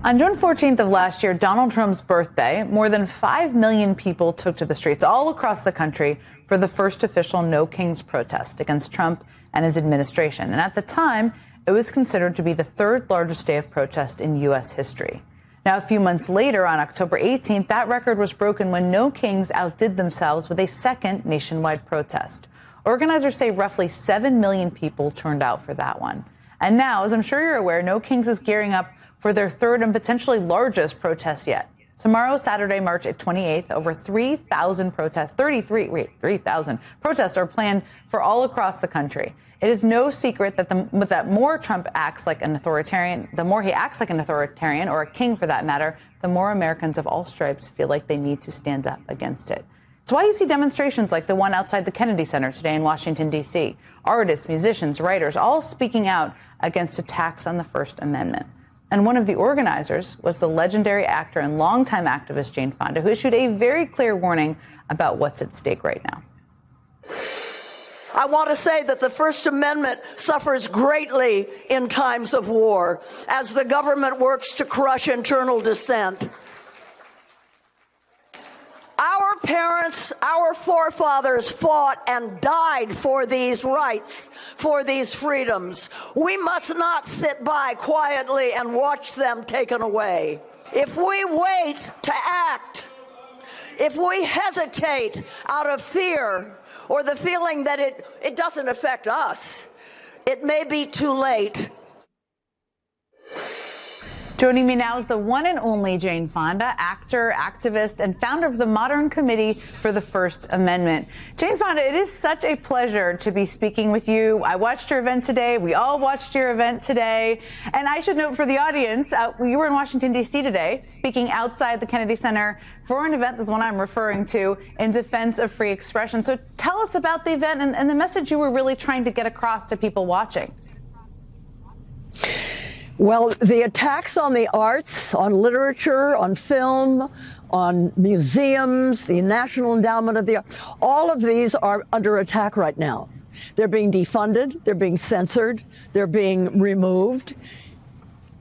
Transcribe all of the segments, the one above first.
On June 14th of last year, Donald Trump's birthday, more than 5 million people took to the streets all across the country for the first official No Kings protest against Trump and his administration. And at the time, it was considered to be the third largest day of protest in U.S. history. Now, a few months later, on October 18th, that record was broken when No Kings outdid themselves with a second nationwide protest. Organizers say roughly 7 million people turned out for that one. And now, as I'm sure you're aware, No Kings is gearing up for their third and potentially largest protest yet. Tomorrow, Saturday, March 28th, over 3,000 protests, 3,000 protests are planned for all across the country. It is no secret that more Trump acts like an authoritarian, the more he acts like an authoritarian, or a king for that matter, the more Americans of all stripes feel like they need to stand up against it. It's why you see demonstrations like the one outside the Kennedy Center today in Washington, D.C. Artists, musicians, writers, all speaking out against attacks on the First Amendment. And one of the organizers was the legendary actor and longtime activist Jane Fonda, who issued a very clear warning about what's at stake right now. I want to say that the First Amendment suffers greatly in times of war as the government works to crush internal dissent. Our parents, our forefathers fought and died for these rights, for these freedoms. We must not sit by quietly and watch them taken away. If we wait to act, if we hesitate out of fear or the feeling that it doesn't affect us, it may be too late. Joining me now is the one and only Jane Fonda, actor, activist, and founder of the Modern Committee for the First Amendment. Jane Fonda, it is such a pleasure to be speaking with you. I watched your event today. We all watched your event today. And I should note for the audience, you were in Washington, D.C. today, speaking outside the Kennedy Center for an event, that's one I'm referring to, in defense of free expression. So tell us about the event and the message you were really trying to get across to people watching. Well, the attacks on the arts, on literature, on film, on museums, the National Endowment of the Arts, all of these are under attack right now. They're being defunded, they're being censored, they're being removed.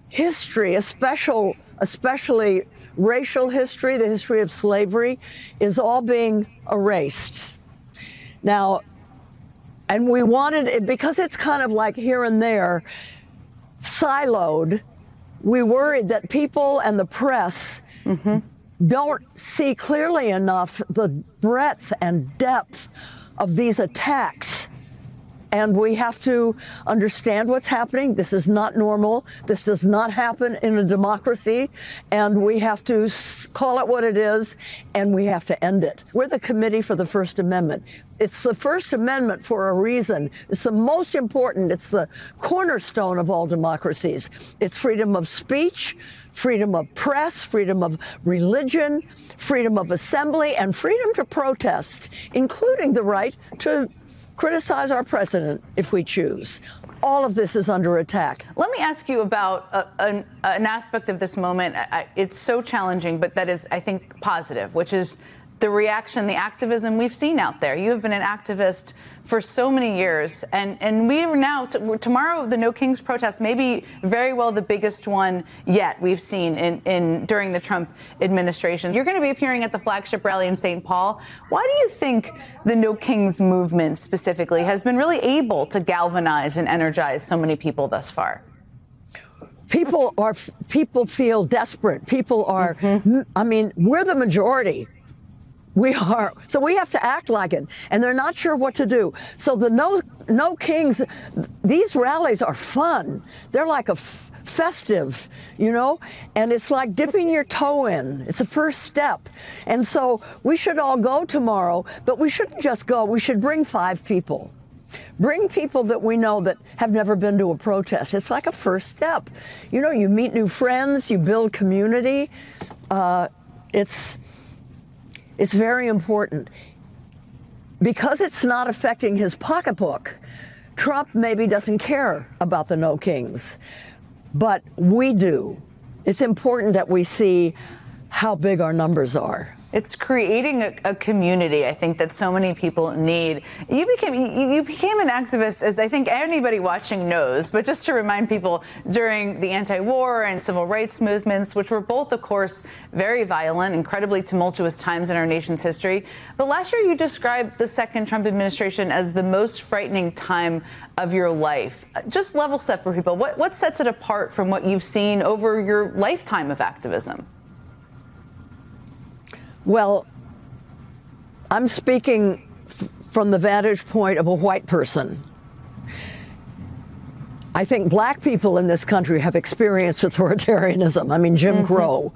History, especially racial history, the history of slavery, is all being erased. Now, and we wanted it, because it's kind of like here and there, siloed, we worried that people and the press don't see clearly enough the breadth and depth of these attacks. And we have to understand what's happening. This is not normal. This does not happen in a democracy. And we have to call it what it is, and we have to end it. We're the Committee for the First Amendment. It's the First Amendment for a reason. It's the most important. It's the cornerstone of all democracies. It's freedom of speech, freedom of press, freedom of religion, freedom of assembly, and freedom to protest, including the right to criticize our president if we choose. All of this is under attack. Let me ask you about an aspect of this moment. It's so challenging, but that is, I think, positive, which is the reaction, the activism we've seen out there. You have been an activist for so many years, and we are now, tomorrow, the No Kings protest may be very well the biggest one yet we've seen during the Trump administration. You're going to be appearing at the flagship rally in St. Paul. Why do you think the No Kings movement specifically has been really able to galvanize and energize so many people thus far? People feel desperate. People are, I mean, we're the majority. We are. So we have to act like it. And they're not sure what to do. So the No Kings, these rallies are fun. They're like a festive, you know, and it's like dipping your toe in. It's a first step. And so we should all go tomorrow, but we shouldn't just go. We should bring 5 people. Bring people that we know that have never been to a protest. It's like a first step. You know, you meet new friends, you build community. It's very important. Because it's not affecting his pocketbook, Trump maybe doesn't care about the No Kings, but we do. It's important that we see how big our numbers are. It's creating a community, I think, that so many people need. You became an activist, as I think anybody watching knows, but just to remind people, during the anti-war and civil rights movements, which were both, of course, very violent, incredibly tumultuous times in our nation's history. But last year you described the second Trump administration as the most frightening time of your life. Just level set for people. What sets it apart from what you've seen over your lifetime of activism? Well, I'm speaking from the vantage point of a white person. I think black people in this country have experienced authoritarianism. I mean, Jim Crow,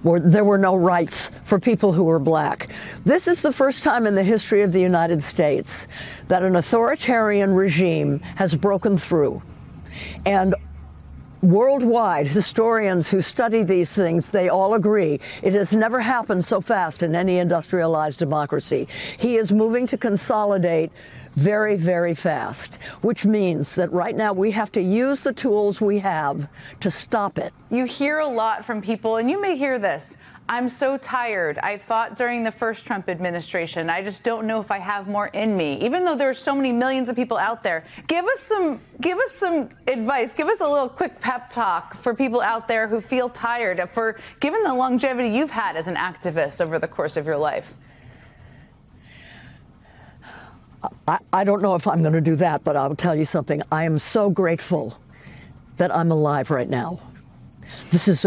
where there were no rights for people who were black. This is the first time in the history of the United States that an authoritarian regime has broken through. And worldwide, historians who study these things, they all agree it has never happened so fast in any industrialized democracy. He is moving to consolidate very, very fast, which means that right now we have to use the tools we have to stop it. You hear a lot from people, and you may hear this: I'm so tired. I fought during the first Trump administration. I just don't know if I have more in me. Even though there are so many millions of people out there, give us some advice. Give us a little quick pep talk for people out there who feel tired, given the longevity you've had as an activist over the course of your life. I don't know if I'm going to do that, but I'll tell you something. I am so grateful that I'm alive right now. This is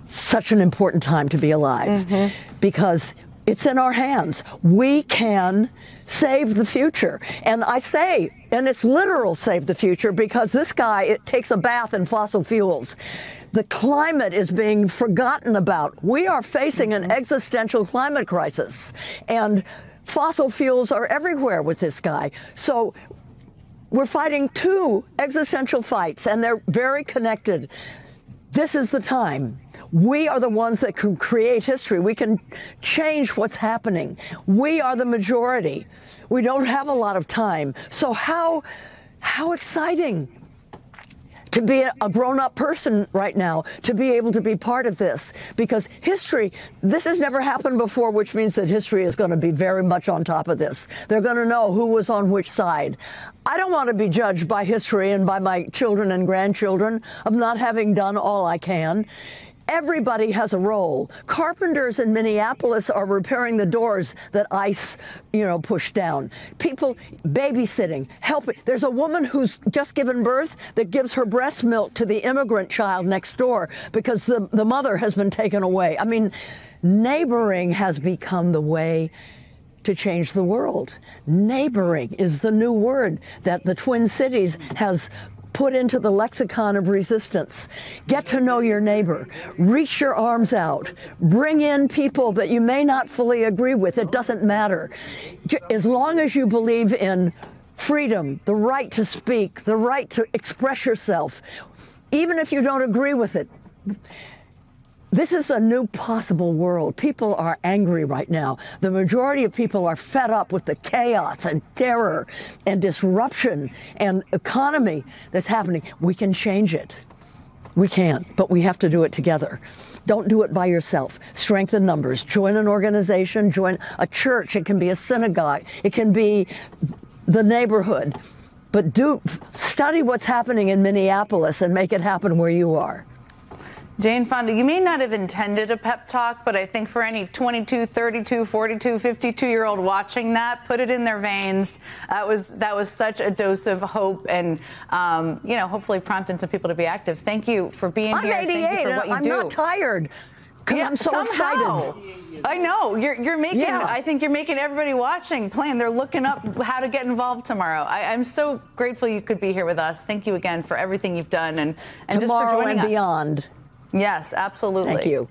such an important time to be alive because it's in our hands. We can save the future. And I say, and it's literal save the future, because this guy, it takes a bath in fossil fuels. The climate is being forgotten about. We are facing an existential climate crisis, and fossil fuels are everywhere with this guy. So we're fighting two existential fights, and they're very connected. This is the time. We are the ones that can create history. We can change what's happening. We are the majority. We don't have a lot of time. So how exciting to be a grown-up person right now, to be able to be part of this. Because history, this has never happened before, which means that history is going to be very much on top of this. They're going to know who was on which side. I don't want to be judged by history and by my children and grandchildren of not having done all I can. Everybody has a role. Carpenters in Minneapolis are repairing the doors that ICE, pushed down. People babysitting, helping. There's a woman who's just given birth that gives her breast milk to the immigrant child next door because the mother has been taken away. I mean, neighboring has become the way to change the world. Neighboring is the new word that the Twin Cities has put into the lexicon of resistance. Get to know your neighbor. Reach your arms out. Bring in people that you may not fully agree with. It doesn't matter. As long as you believe in freedom, the right to speak, the right to express yourself, even if you don't agree with it. This is a new possible world. People are angry right now. The majority of people are fed up with the chaos and terror and disruption and economy that's happening. We can change it. We can, but we have to do it together. Don't do it by yourself. Strengthen numbers. Join an organization. Join a church. It can be a synagogue. It can be the neighborhood. But study what's happening in Minneapolis and make it happen where you are. Jane Fonda, you may not have intended a pep talk, but I think for any 22, 32, 42, 52-year-old watching that, put it in their veins. That was such a dose of hope and, hopefully prompting some people to be active. Thank you for being here. I'm 88. Thank you for what you do. I'm not tired because I'm so excited. I know. You're making, I think you're making everybody watching plan. They're looking up how to get involved tomorrow. I'm so grateful you could be here with us. Thank you again for everything you've done and just for joining us. Tomorrow and beyond. Yes, absolutely. Thank you.